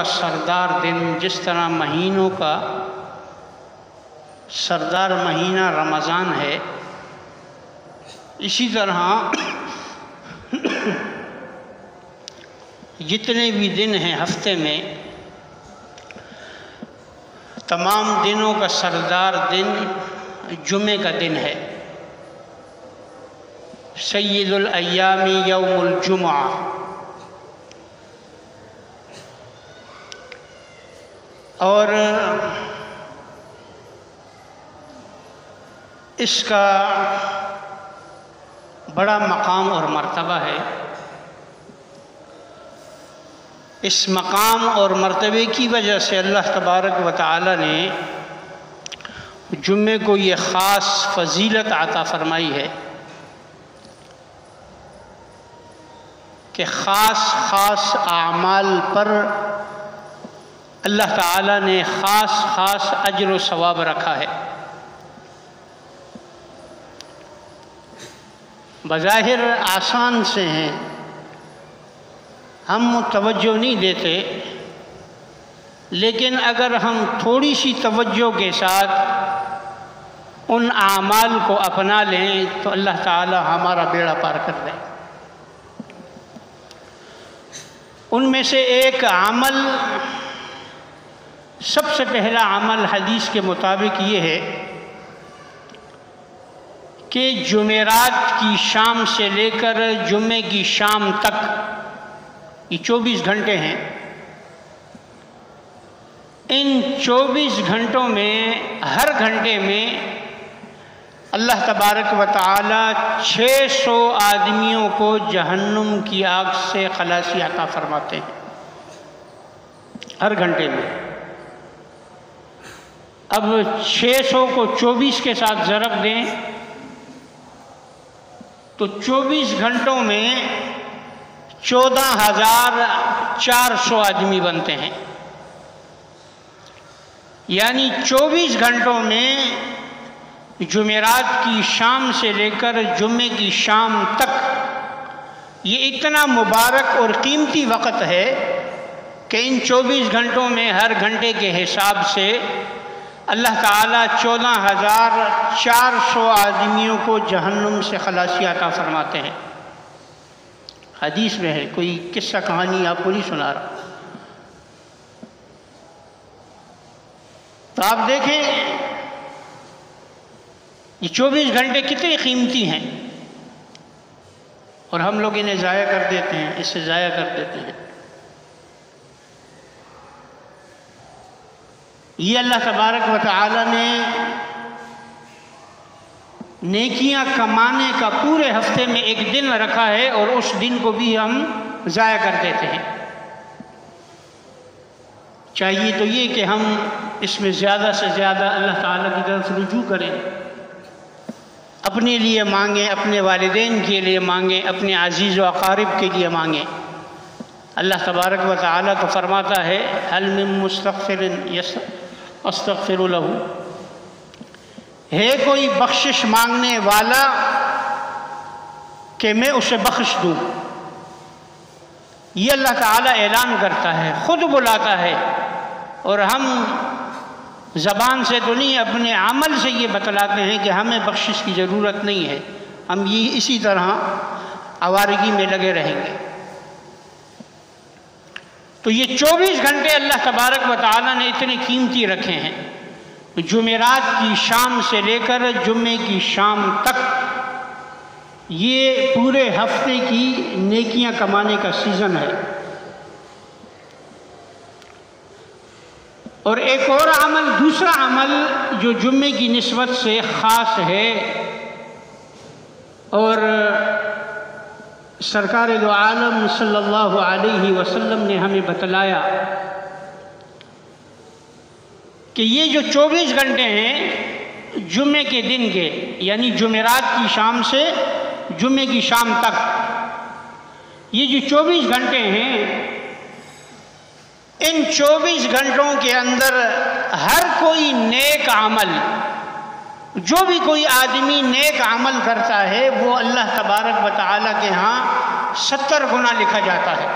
سردار دن، جس طرح مہینوں کا سردار مہینہ رمضان ہے، اسی طرح جتنے بھی دن ہیں ہفتے میں، تمام دنوں کا سردار دن جمعے کا دن ہے۔ سید الایام یوم الجمعہ۔ اور اس کا بڑا مقام اور مرتبہ ہے۔ اس مقام اور مرتبے کی وجہ سے اللہ تبارک و تعالی نے جمعے کو یہ خاص فضیلت عطا فرمائی ہے کہ خاص اعمال پر اللہ تعالیٰ نے خاص اجر و ثواب رکھا ہے۔ بظاہر آسان سے ہیں، ہم توجہ نہیں دیتے، لیکن اگر ہم تھوڑی سی توجہ کے ساتھ ان اعمال کو اپنا لیں تو اللہ تعالیٰ ہمارا بیڑا پار کر دے۔ ان میں سے ایک عمل، سب سے پہلا عمل حدیث کے مطابق یہ ہے کہ جمعرات کی شام سے لے کر جمعے کی شام تک، یہ 24 گھنٹے ہیں، ان 24 گھنٹوں میں ہر گھنٹے میں اللہ تبارک و تعالی 600 آدمیوں کو جہنم کی آگ سے خلاصی عطا فرماتے ہیں ہر گھنٹے میں۔ اب 600 کو 24 کے ساتھ ضرب دیں تو 24 گھنٹوں میں 14,400 آدمی بنتے ہیں، یعنی 24 گھنٹوں میں جمعرات کی شام سے لے کر جمعے کی شام تک، یہ اتنا مبارک اور قیمتی وقت ہے کہ ان 24 گھنٹوں میں ہر گھنٹے کے حساب سے اللہ تعالیٰ 14,400 آدمیوں کو جہنم سے خلاصی عطا فرماتے ہیں۔ حدیث میں ہے، کوئی قصہ کہانی آپ کو نہیں سنا رہا۔ تو آپ دیکھیں یہ 24 گھنٹے کتنے قیمتی ہیں، اور ہم لوگ انہیں ضائع کر دیتے ہیں، اس سے ضائع کر دیتے ہیں۔ یہ اللہ تبارک و تعالی نے نیکیاں کمانے کا پورے ہفتے میں ایک دن رکھا ہے، اور اس دن کو بھی ہم ضائع کر دیتے ہیں۔ چاہیے تو یہ کہ ہم اس میں زیادہ سے زیادہ اللہ تعالیٰ کی طرف رجوع کریں، اپنے لیے مانگیں، اپنے والدین کے لیے مانگیں، اپنے عزیز و اقارب کے لیے مانگیں۔ اللہ تبارک و تعالیٰ تو فرماتا ہے هل من مستغفر استغفر له، ہے کوئی بخشش مانگنے والا کہ میں اسے بخش دوں؟ یہ اللہ تعالیٰ اعلان کرتا ہے، خود بلاتا ہے، اور ہم زبان سے تو نہیں، اپنے عمل سے یہ بتلاتے ہیں کہ ہمیں بخشش کی ضرورت نہیں ہے، ہم یہ اسی طرح آوارگی میں لگے رہیں گے۔ تو یہ 24 گھنٹے اللہ تبارک و تعالیٰ نے اتنے قیمتی رکھے ہیں، جمعرات کی شام سے لے کر جمعے کی شام تک، یہ پورے ہفتے کی نیکیاں کمانے کا سیزن ہے۔ اور ایک اور عمل، دوسرا عمل جو جمعے کی نسبت سے خاص ہے، اور سرکار دو عالم صلی اللہ علیہ وسلم نے ہمیں بتلایا کہ یہ جو 24 گھنٹے ہیں جمعے کے دن کے، یعنی جمعرات کی شام سے جمعے کی شام تک، یہ جو 24 گھنٹے ہیں، ان 24 گھنٹوں کے اندر ہر کوئی نیک عمل، جو بھی کوئی آدمی نیک عمل کرتا ہے وہ اللہ تبارک و تعالیٰ کے ہاں 70 گنا لکھا جاتا ہے۔